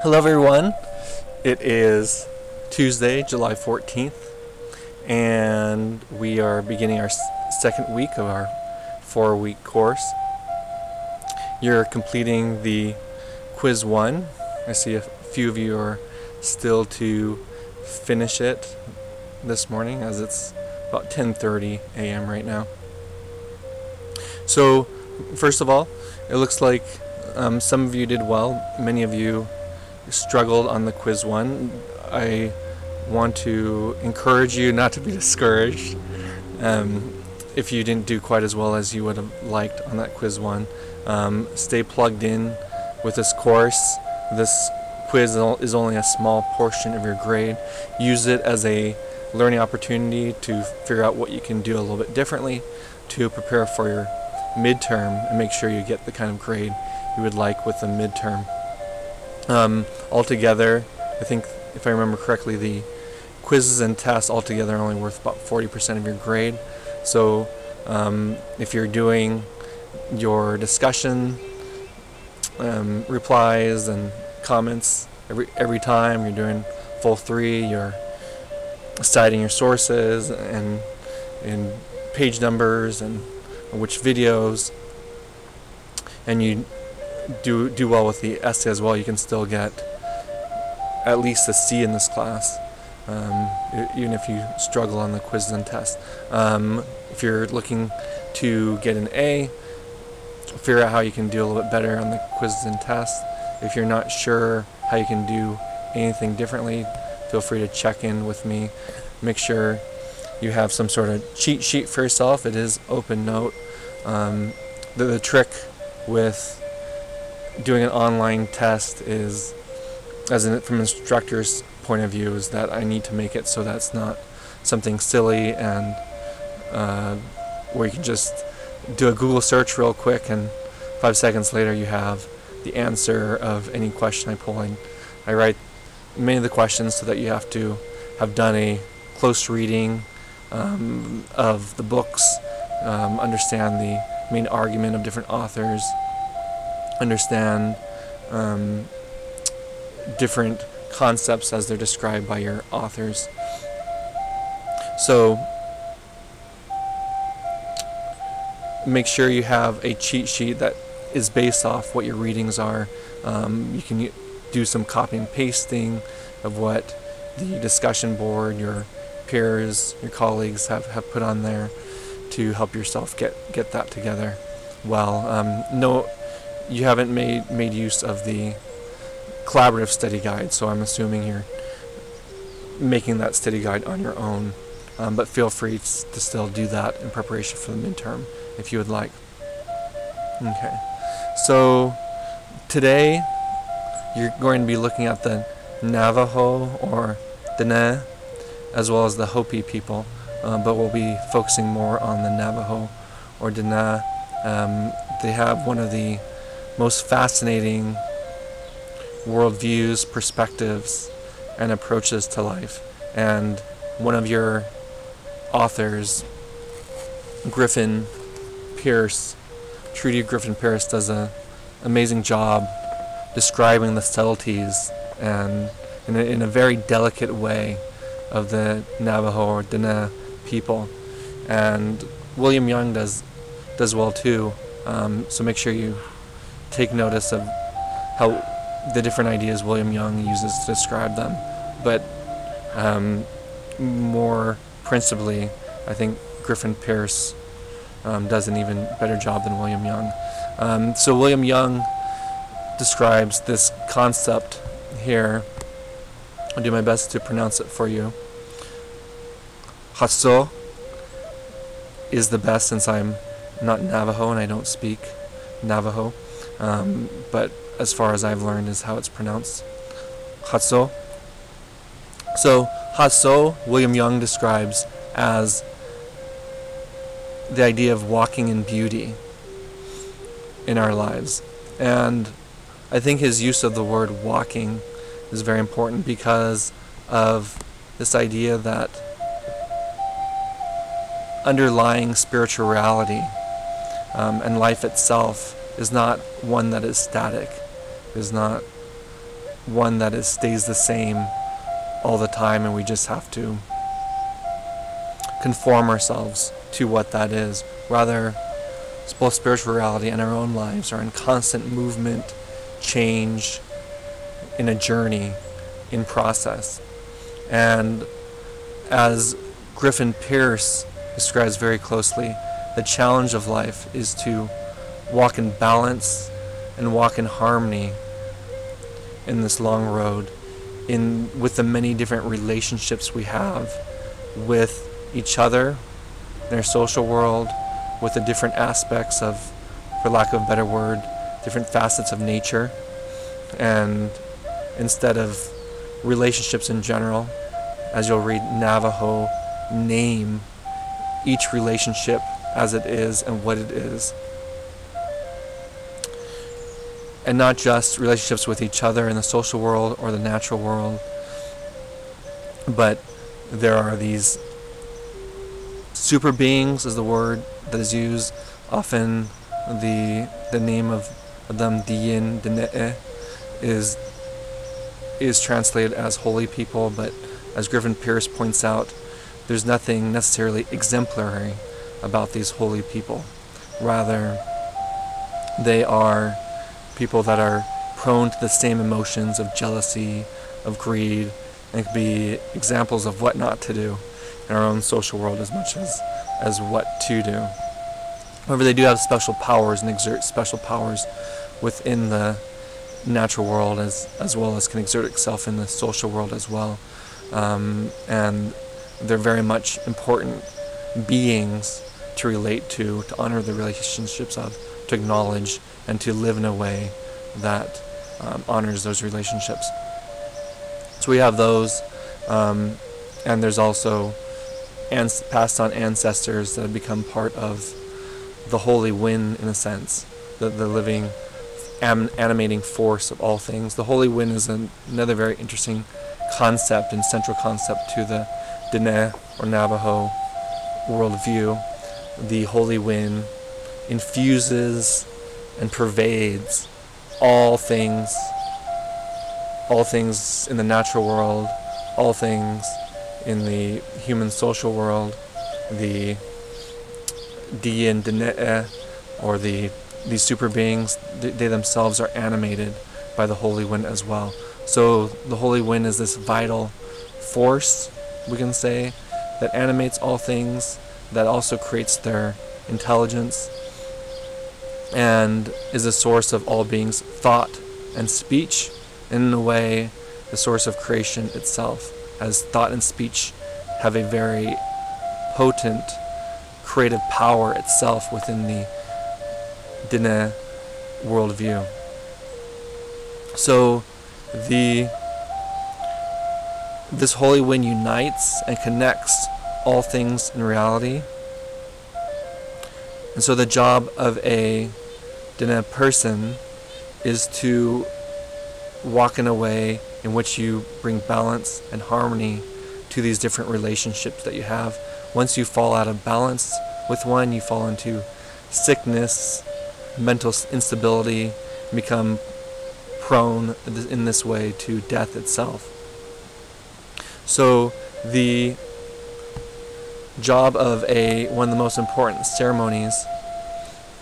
Hello everyone, it is Tuesday, July 14th, and we are beginning our second week of our 4-week course. You're completing the quiz 1. I see a few of you are still to finish it this morning, as it's about 10:30 a.m. right now. So first of all, it looks like some of you did well. Many of you struggled on the quiz 1. I want to encourage you not to be discouraged if you didn't do quite as well as you would have liked on that quiz 1. Stay plugged in with this course. This quiz is only a small portion of your grade. Use it as a learning opportunity to figure out what you can do a little bit differently to prepare for your midterm and make sure you get the kind of grade you would like with the midterm. Altogether, I think, if I remember correctly, the quizzes and tests altogether are only worth about 40% of your grade. So if you're doing your discussion replies and comments every time, you're doing full 3, you're citing your sources and page numbers and which videos, and you do well with the essay as well, you can still get at least a C in this class, even if you struggle on the quizzes and tests. If you're looking to get an A, figure out how you can do a little bit better on the quizzes and tests. If you're not sure how you can do anything differently, feel free to check in with me. Make sure you have some sort of cheat sheet for yourself. It is OpenNote. The trick with doing an online test is, from an instructor's point of view, is that I need to make it so that's not something silly and where you can just do a Google search real quick and 5 seconds later you have the answer of any question I pull in. I write many of the questions so that you have to have done a close reading of the books, understand the main argument of different authors, understand different concepts as they're described by your authors. So make sure you have a cheat sheet that is based off what your readings are. You can do some copy and pasting of what the discussion board, your peers, your colleagues have put on there to help yourself get that together well. No, you haven't made use of the collaborative study guide, so I'm assuming you're making that study guide on your own, but feel free to still do that in preparation for the midterm if you would like. Okay, so today you're going to be looking at the Navajo or Dene, as well as the Hopi people, but we'll be focusing more on the Navajo or Dene. They have one of the most fascinating worldviews, perspectives, and approaches to life. And one of your authors, Griffin Pierce, Trudy Griffin Pierce, does an amazing job describing the subtleties and in a very delicate way of the Navajo or Dene people. And William Young does well too. So make sure you take notice of how the different ideas William Young uses to describe them. But more principally, I think Griffin Pierce does an even better job than William Young. So William Young describes this concept here. I'll do my best to pronounce it for you. Hasso is the best, since I'm not Navajo and I don't speak Navajo, but as far as I've learned is how it's pronounced. Hasso. So Hasso, William Young describes as the idea of walking in beauty in our lives. And I think his use of the word walking is very important because of this idea that underlying spirituality and life itself is not one that is static, is not one that stays the same all the time, and we just have to conform ourselves to what that is. Rather, both spiritual reality and our own lives are in constant movement, change, in a journey, in process. And as Griffin Pierce describes very closely, the challenge of life is to walk in balance and walk in harmony in this long road, with the many different relationships we have with each other, in our social world, with the different aspects of, for lack of a better word, different facets of nature, and instead of relationships in general, as you'll read, Navajo name each relationship as it is and what it is. And not just relationships with each other in the social world or the natural world, but there are these super beings, is the word that is used. Often the name of them, Diyin, Dine'e, is translated as holy people, but as Griffin Pierce points out, there's nothing necessarily exemplary about these holy people. Rather, they are people that are prone to the same emotions of jealousy, of greed, and can be examples of what not to do in our own social world as much as what to do. However, they do have special powers and exert special powers within the natural world as well as can exert itself in the social world as well. And they're very much important beings to relate to honor the relationships of, to acknowledge, and to live in a way that honors those relationships. So we have those, and there's also passed on ancestors that have become part of the holy wind, in a sense, the living animating force of all things. The holy wind is another very interesting concept and central concept to the Diné or Navajo worldview. The holy wind infuses and pervades all things in the natural world, all things in the human social world. The Diyin Dine'e, or these super beings, they themselves are animated by the holy wind as well. So the holy wind is this vital force, we can say, that animates all things, that also creates their intelligence, and is the source of all beings' thought and speech, and in a way the source of creation itself, as thought and speech have a very potent creative power itself within the Diné worldview. So this holy wind unites and connects all things in reality. And so the job of a Diné person is to walk in a way in which you bring balance and harmony to these different relationships that you have. Once you fall out of balance with one, you fall into sickness, mental instability, and become prone in this way to death itself. So the job of one of the most important ceremonies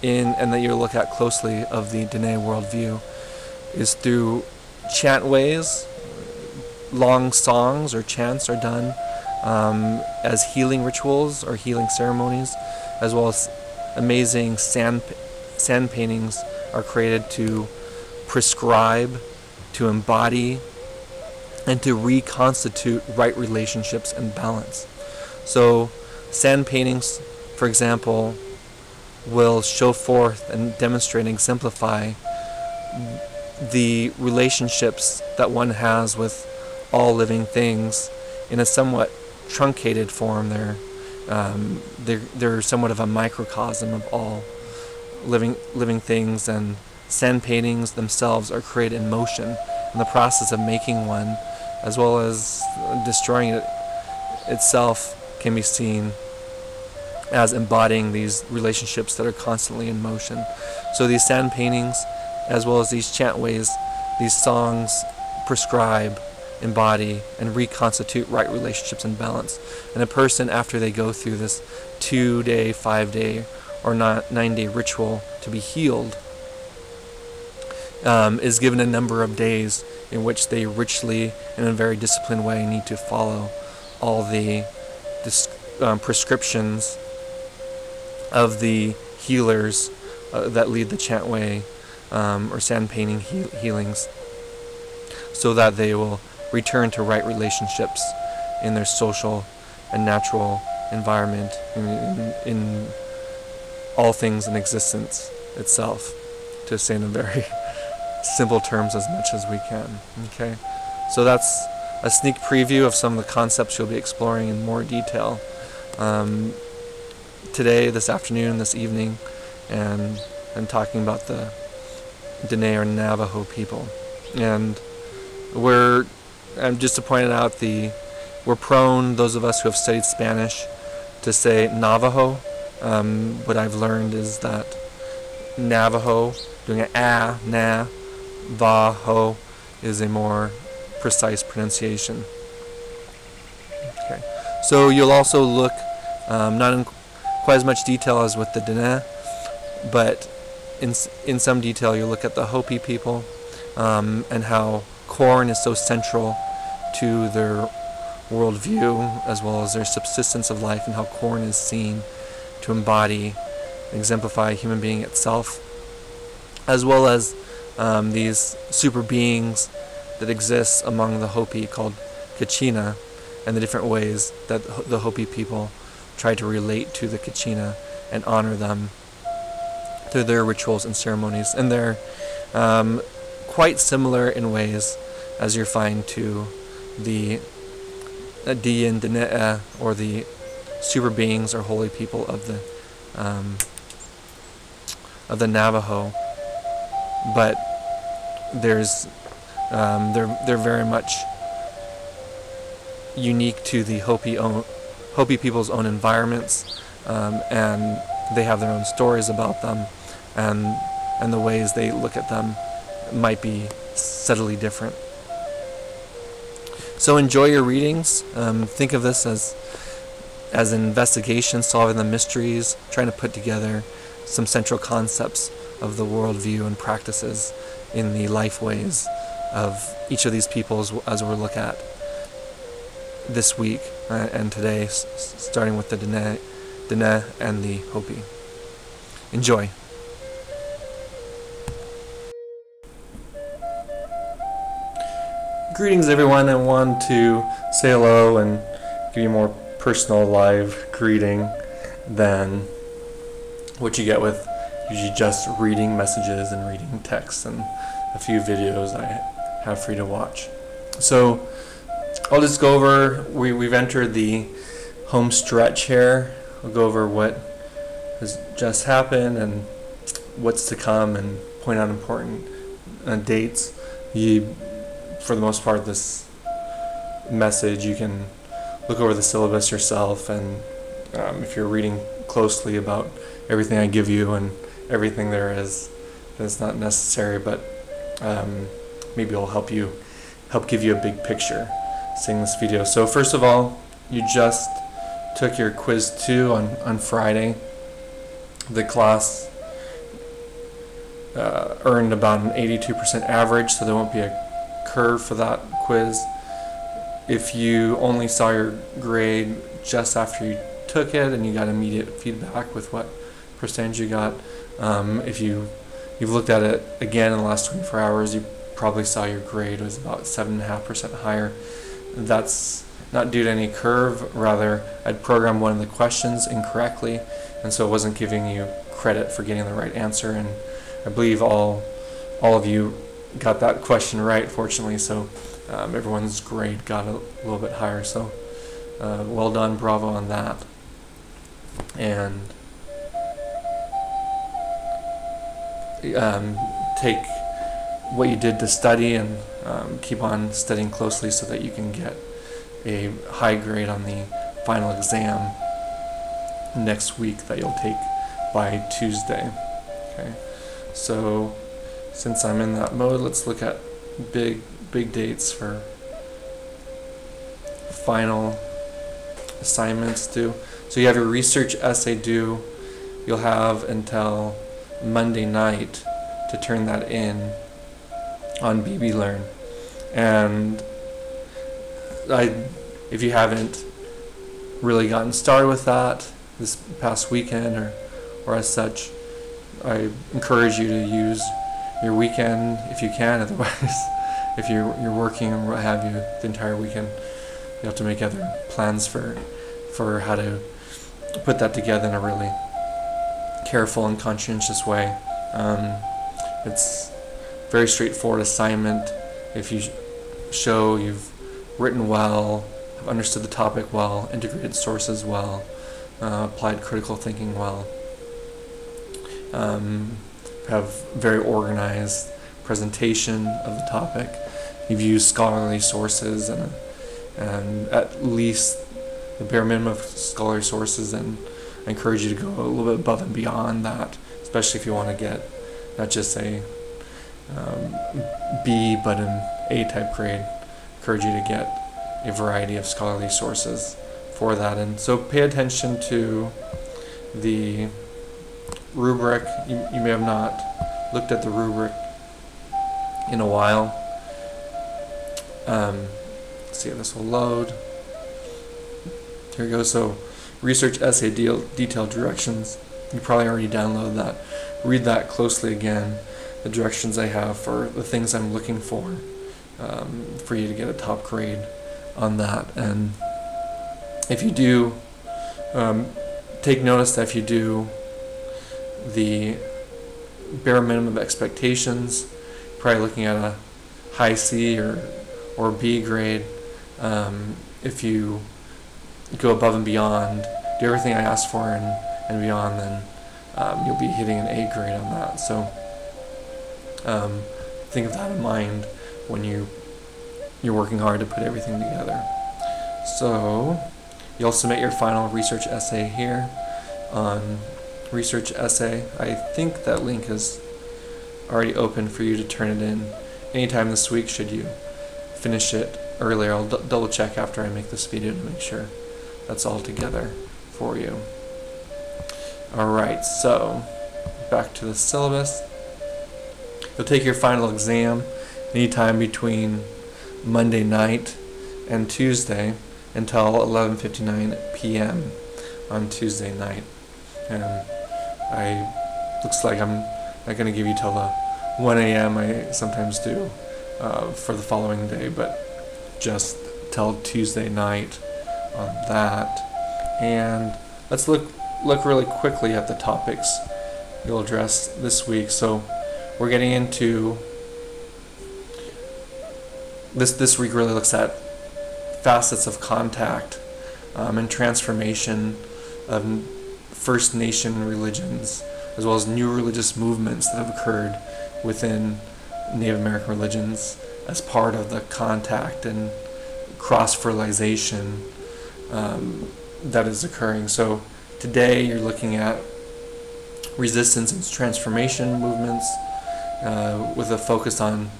and that you look at closely of the Diné worldview is through chant ways. Long songs or chants are done as healing rituals or healing ceremonies, as well as amazing sand paintings are created to prescribe, to embody, and to reconstitute right relationships and balance. So sand paintings, for example, will show forth and demonstrate and exemplify the relationships that one has with all living things in a somewhat truncated form. They're somewhat of a microcosm of all living things, and sand paintings themselves are created in motion in the process of making one, as well as destroying it itself can be seen as embodying these relationships that are constantly in motion. So these sand paintings, as well as these chant ways, these songs prescribe, embody, and reconstitute right relationships and balance. And a person, after they go through this 2-day, 5-day, or 9-day ritual to be healed, is given a number of days in which they richly, in a very disciplined way, need to follow all the prescriptions of the healers that lead the chant way or sand painting healings, so that they will return to right relationships in their social and natural environment, in all things in existence itself, to say in a very simple terms as much as we can. Okay, so that's a sneak preview of some of the concepts you'll be exploring in more detail today, this afternoon, this evening, and talking about the Dene or Navajo people. And just to point it out, we're prone, those of us who have studied Spanish, to say Navajo. What I've learned is that Navajo, doing an na-va-ho, is a more precise pronunciation. Okay, so you'll also look, not in quite as much detail as with the Dene, but in some detail you'll look at the Hopi people, and how corn is so central to their worldview, as well as their subsistence of life, and how corn is seen to embody, exemplify human being itself, as well as these super beings that exist among the Hopi called Kachina, and the different ways that the Hopi people try to relate to the Kachina and honor them through their rituals and ceremonies. And they're quite similar in ways as you find to the Diyin Dene, or the super beings or holy people of the Navajo, but there's they're very much unique to the Hopi people's own environments, and they have their own stories about them, and the ways they look at them might be subtly different. So enjoy your readings. Think of this as an investigation, solving the mysteries, trying to put together some central concepts of the worldview and practices in the life ways of each of these peoples, as we'll look at this week and today, starting with the Dene and the Hopi. Enjoy. Greetings, everyone. I want to say hello and give you a more personal live greeting than what you get with usually just reading messages and reading texts and a few videos I have for you to watch. So I'll just go over, we've entered the home stretch here. I'll go over what has just happened and what's to come, and point out important dates. For the most part, this message, you can look over the syllabus yourself, and if you're reading closely about everything I give you and everything there is, then it's not necessary, but maybe it'll help give you a big picture seeing this video. So first of all, you just took your quiz 2 on Friday. The class earned about an 82% average, so there won't be a curve for that quiz. If you only saw your grade just after you took it and you got immediate feedback with what percentage you got, if you've looked at it again in the last 24 hours, you probably saw your grade was about 7.5% higher. That's not due to any curve, rather I'd programmed one of the questions incorrectly, and so it wasn't giving you credit for getting the right answer, and I believe all of you got that question right, fortunately, so everyone's grade got a little bit higher, so well done, bravo on that. And take what you did to study and keep on studying closely so that you can get a high grade on the final exam next week that you'll take by Tuesday. Okay, so since I'm in that mode, let's look at big big dates for final assignments due. So you have your research essay due. You'll have until Monday night to turn that in on BBLearn. And if you haven't really gotten started with that this past weekend or as such, I encourage you to use your weekend if you can. Otherwise, if you're working or what have you the entire weekend, you have to make other plans for how to put that together in a really careful and conscientious way. It's a very straightforward assignment. If you show you've written well, have understood the topic well, integrated sources well, applied critical thinking well, have very organized presentation of the topic, you've used scholarly sources and at least the bare minimum of scholarly sources, and I encourage you to go a little bit above and beyond that, especially if you want to get not just a B but an A type grade. I encourage you to get a variety of scholarly sources for that. And so pay attention to the rubric. You may have not looked at the rubric in a while. Let's see if this will load. Here we go. So research essay detailed directions. You probably already downloaded that. Read that closely again. The directions I have for the things I'm looking for you to get a top grade on that. And if you do, take notice that if you do the bare minimum expectations, probably looking at a high C or B grade. If you go above and beyond, do everything I asked for and beyond, then you'll be hitting an A grade on that. So think of that in mind when you're working hard to put everything together. So you'll submit your final research essay here on research essay. I think that link is already open for you to turn it in anytime this week should you finish it earlier. I'll double check after I make this video to make sure that's all together for you. Alright, so back to the syllabus. You'll take your final exam anytime between Monday night and Tuesday until 11:59 p.m. on Tuesday night. And looks like I'm not going to give you till the 1 a.m. I sometimes do for the following day, but just till Tuesday night on that. And let's look really quickly at the topics you'll address this week. So we're getting into this week really looks at facets of contact and transformation of First Nation religions, as well as new religious movements that have occurred within Native American religions as part of the contact and cross-fertilization that is occurring. So today you're looking at resistance and transformation movements with a focus on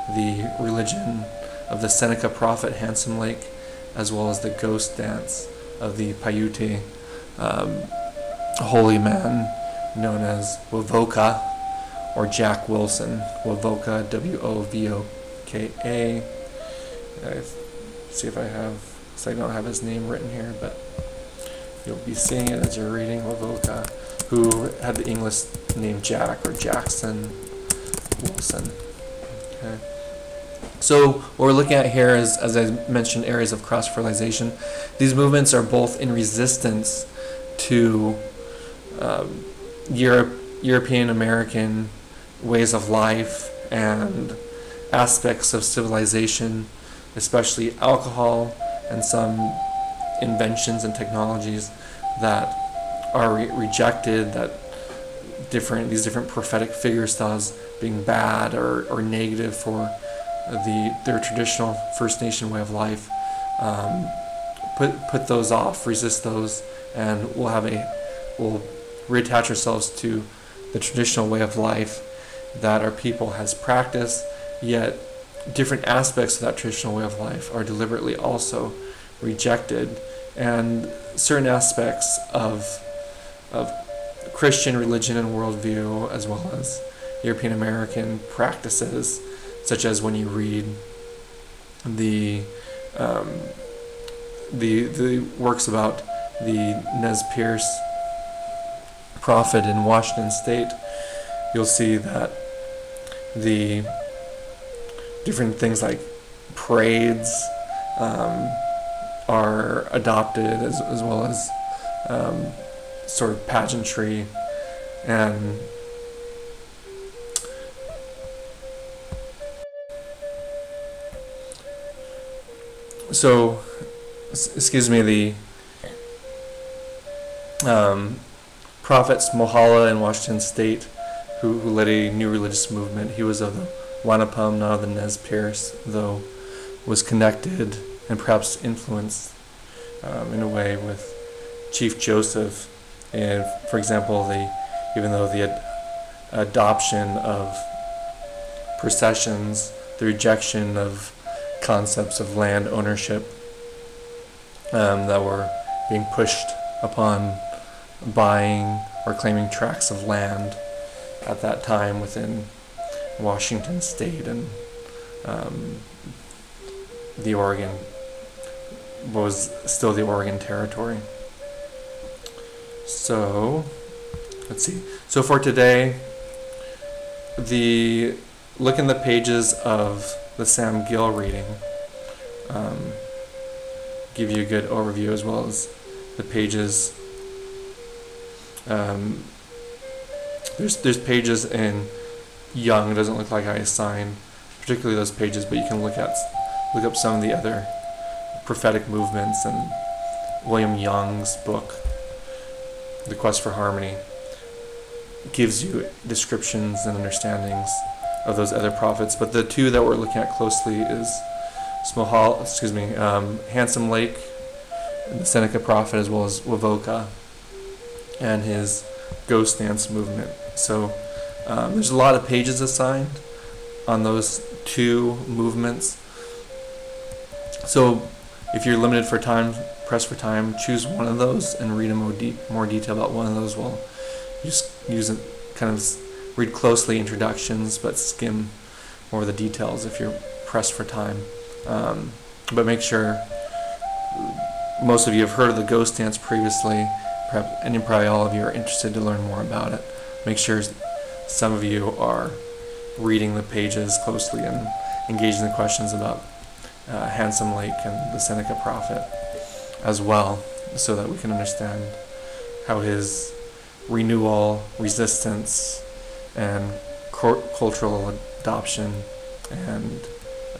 the religion of the Seneca prophet Handsome Lake, as well as the ghost dance of the Paiute holy man known as Wovoka or Jack Wilson. Wovoka, W-O-V-O-K-A. See if I have, so I don't have his name written here, but you'll be seeing it as you're reading. Wovoka, who had the English name Jack or Jackson Wilson. Okay. So what we're looking at here is, as I mentioned, areas of cross-fertilization. These movements are both in resistance to European American ways of life and aspects of civilization, especially alcohol and some inventions and technologies that are rejected, that these different prophetic figures saw as being bad or negative for their traditional First Nation way of life. Put those off, resist those, and we'll reattach ourselves to the traditional way of life that our people has practiced, yet different aspects of that traditional way of life are deliberately also rejected, and certain aspects of Christian religion and worldview, as well as European American practices, such as when you read the works about the Nez Perce prophet in Washington State, you'll see that the different things like parades are adopted, as well as sort of pageantry, and so, excuse me, the prophets Mohala in Washington State, who led a new religious movement. He was of the Wanapum, not of the Nez Perce, though was connected and perhaps influenced in a way with Chief Joseph. And for example, even though the adoption of processions, the rejection of concepts of land ownership that were being pushed upon buying or claiming tracts of land at that time within Washington State, and the Oregon was still the Oregon Territory. So let's see. So for today, look in the pages of the Sam Gill reading. Give you a good overview, as well as the pages. There's pages in Young. It doesn't look like I assigned particularly those pages, but you can look up some of the other prophetic movements, and William Young's book, The Quest for Harmony, gives you descriptions and understandings of those other prophets. But the two that we're looking at closely is Handsome Lake, the Seneca prophet, as well as Wovoka and his ghost dance movement. So there's a lot of pages assigned on those two movements. So if you're limited for time, pressed for time, choose one of those and read in more detail about one of those. Well, just read closely introductions, but skim more of the details if you're pressed for time. But make sure, most of you have heard of the ghost dance previously, and probably all of you are interested to learn more about it. Make sure some of you are reading the pages closely and engaging in the questions about Handsome Lake and the Seneca prophet as well, so that we can understand how his renewal, resistance, and cultural adoption and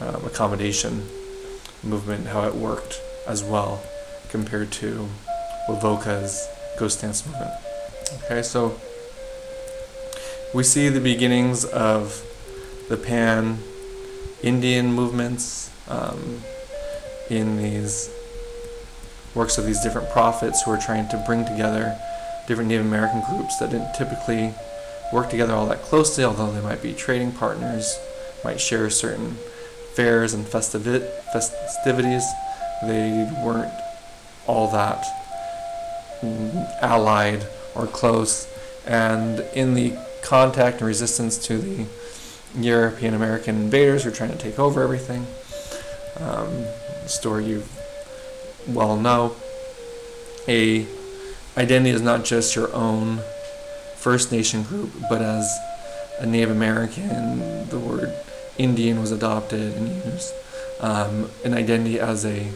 accommodation movement, how it worked as well compared to Wovoka's ghost dance movement. Okay, so we see the beginnings of the Pan-Indian movements in these works of these different prophets who are trying to bring together different Native American groups that didn't typically work together all that closely, although they might be trading partners, might share certain fairs and festivities. They weren't all that allied or close, and in the contact and resistance to the European American invaders who are trying to take over everything, the story you well know, a identity is not just your own First Nation group, but as a Native American, the word Indian was adopted and used. An identity as a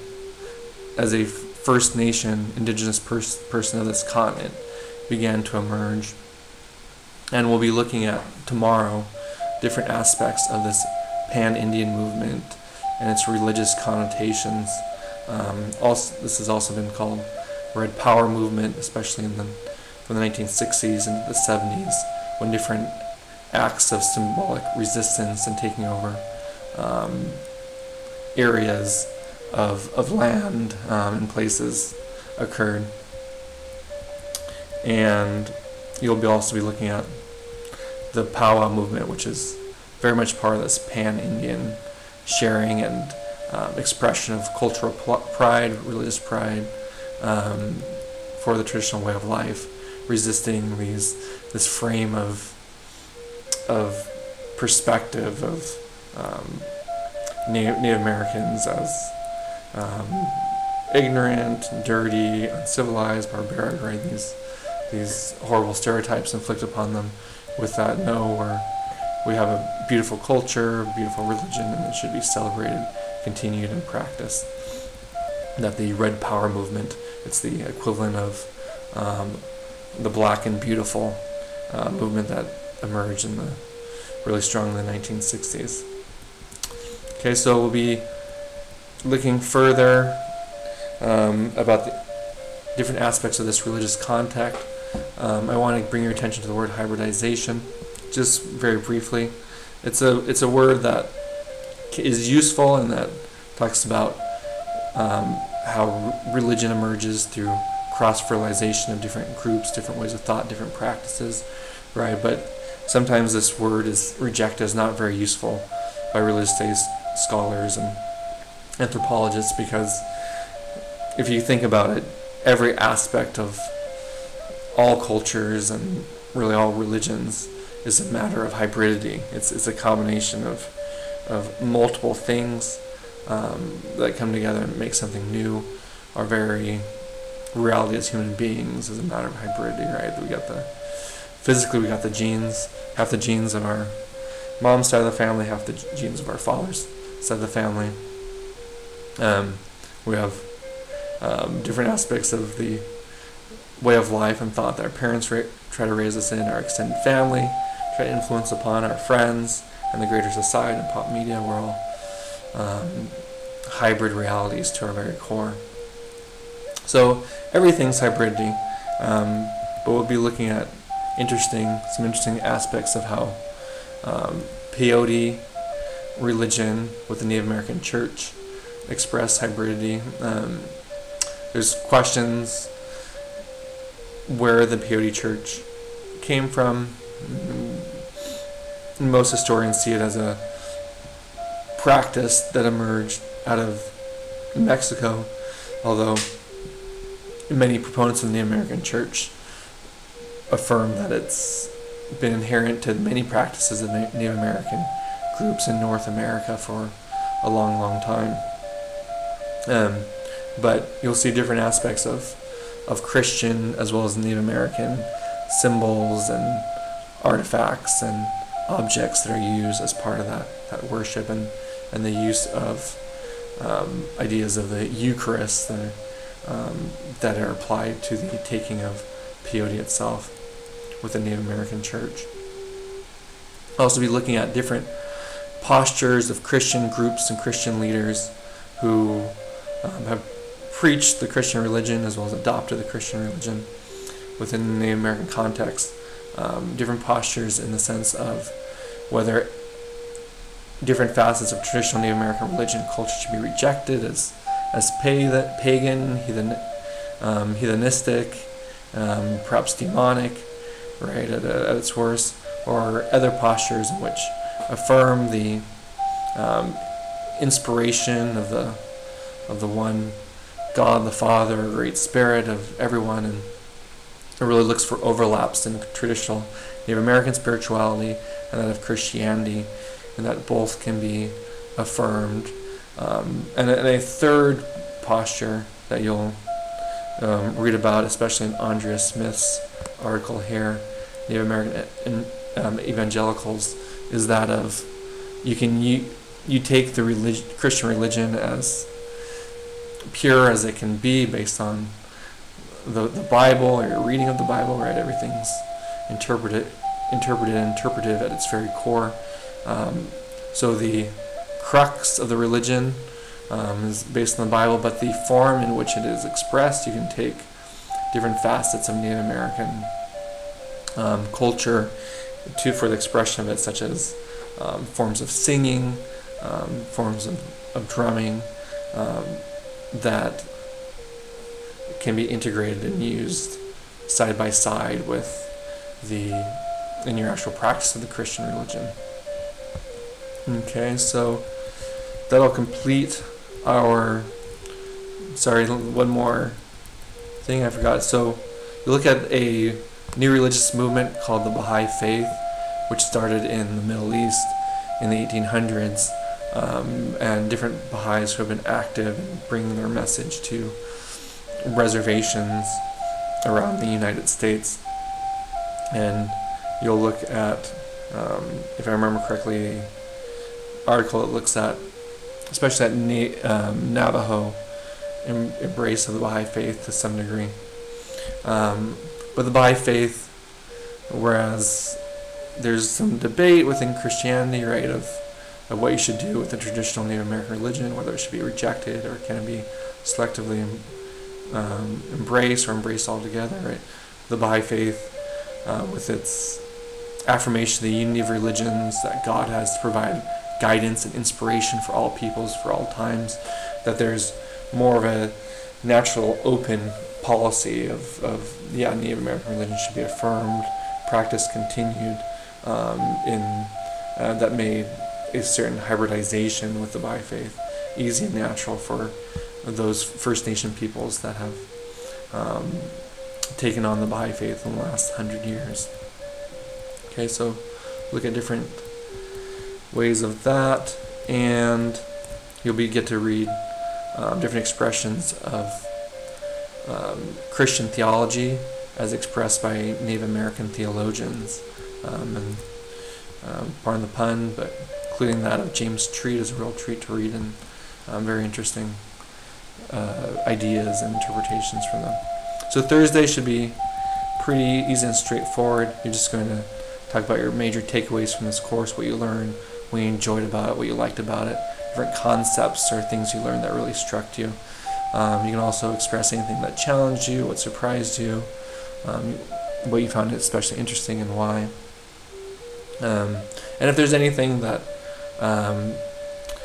First Nation, indigenous person of this continent began to emerge. And we'll be looking at tomorrow different aspects of this Pan-Indian movement and its religious connotations. This has also been called Red Power movement, especially from the 1960s into the 70s, when different acts of symbolic resistance and taking over areas of land and places occurred. And you'll also be looking at the Powwow movement, which is very much part of this Pan-Indian sharing and expression of cultural pride, religious pride, for the traditional way of life, resisting this frame of perspective of Native Americans as ignorant, dirty, uncivilized, barbaric, right? These horrible stereotypes inflicted upon them. With that, no, we have a beautiful culture, beautiful religion, and it should be celebrated, continued, and practiced. That the Red Power movement, it's the equivalent of the Black and Beautiful movement that emerged really strong in the 1960s. Okay, so we'll be looking further about the different aspects of this religious contact. I want to bring your attention to the word hybridization, just very briefly. It's a word that is useful and that talks about how religion emerges through cross-fertilization of different groups, different ways of thought, different practices, right? But sometimes this word is rejected as not very useful by religious studies scholars and anthropologists, because if you think about it, every aspect of all cultures and really all religions is a matter of hybridity. It's a combination of multiple things that come together and make something new. Our very reality as human beings is a matter of hybridity, right? We got physically we got the genes, half the genes of our mom's side of the family, half the genes of our father's side of the family. We have different aspects of the way of life and thought that our parents try to raise us in, our extended family, try to influence upon our friends and the greater society and pop media. We're all hybrid realities to our very core. So everything's hybridity, but we'll be looking at some interesting aspects of how peyote religion with the Native American church express hybridity. There's questions where the peyote church came from. Most historians see it as a practice that emerged out of Mexico, although many proponents of the Native American church affirm that it's been inherent to many practices of Native American groups in North America for a long, long time. But you'll see different aspects of Christian as well as Native American symbols and artifacts and objects that are used as part of that worship, and the use of ideas of the Eucharist that are applied to the taking of peyote itself with the Native American church. I'll also be looking at different postures of Christian groups and Christian leaders who have preached the Christian religion as well as adopted the Christian religion within the Native American context. Different postures in the sense of whether different facets of traditional Native American religion and culture should be rejected as pagan, heathenistic, perhaps demonic, right, at its worst, or other postures in which affirm the inspiration of the one God, the Father, Great Spirit of everyone, and it really looks for overlaps in traditional Native American spirituality and that of Christianity, and that both can be affirmed. And a third posture that you'll read about, especially in Andrea Smith's article here, Native American evangelicals, is that of you take the Christian religion as pure as it can be based on the Bible or your reading of the Bible, right? Everything's interpreted and interpretive at its very core. So the crux of the religion is based on the Bible, but the form in which it is expressed, you can take different facets of Native American culture for the expression of it, such as forms of singing, forms of drumming, that can be integrated and used side by side with in your actual practice of the Christian religion. Okay, so that'll complete our, sorry, one more thing I forgot. So you look at a new religious movement called the Baha'i Faith, which started in the Middle East in the 1800s, and different Baha'is who have been active in bringing their message to reservations around the United States. And you'll look at, if I remember correctly, an article that looks at, especially that Navajo embrace of the Baha'i Faith to some degree. But the Baha'i Faith, whereas there's some debate within Christianity, right, of what you should do with the traditional Native American religion, whether it should be rejected or can it be selectively embraced or embraced altogether, right? The Baha'i Faith, with its affirmation of the unity of religions, that God has to provide guidance and inspiration for all peoples, for all times, that there's more of a natural, open policy of Native American religion should be affirmed, practice continued, that made a certain hybridization with the Baha'i Faith easy and natural for those First Nation peoples that have taken on the Baha'i Faith in the last 100 years. Okay, so look at different ways of that, and you'll get to read different expressions of Christian theology as expressed by Native American theologians, and pardon the pun, but including that of James Treat is a real treat to read, and very interesting ideas and interpretations from them. So Thursday should be pretty easy and straightforward. You're just going to talk about your major takeaways from this course, what you learned, what you enjoyed about it, what you liked about it, different concepts or things you learned that really struck you. You can also express anything that challenged you, what surprised you, what you found especially interesting and why. And if there's anything that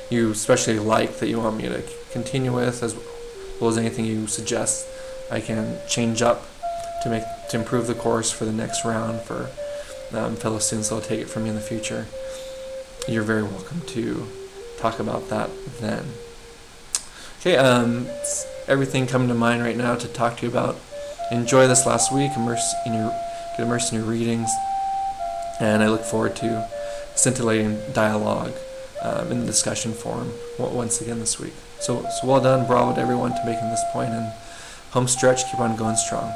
you especially like that you want me to continue with, as well as anything you suggest I can change up to improve the course for the next round for fellow students that will take it from me in the future, you're very welcome to talk about that then. Okay, everything coming to mind right now to talk to you about. Enjoy this last week, get immersed in your readings, and I look forward to scintillating dialogue in the discussion forum once again this week. So well done, bravo to everyone to making this point, and home stretch, keep on going strong.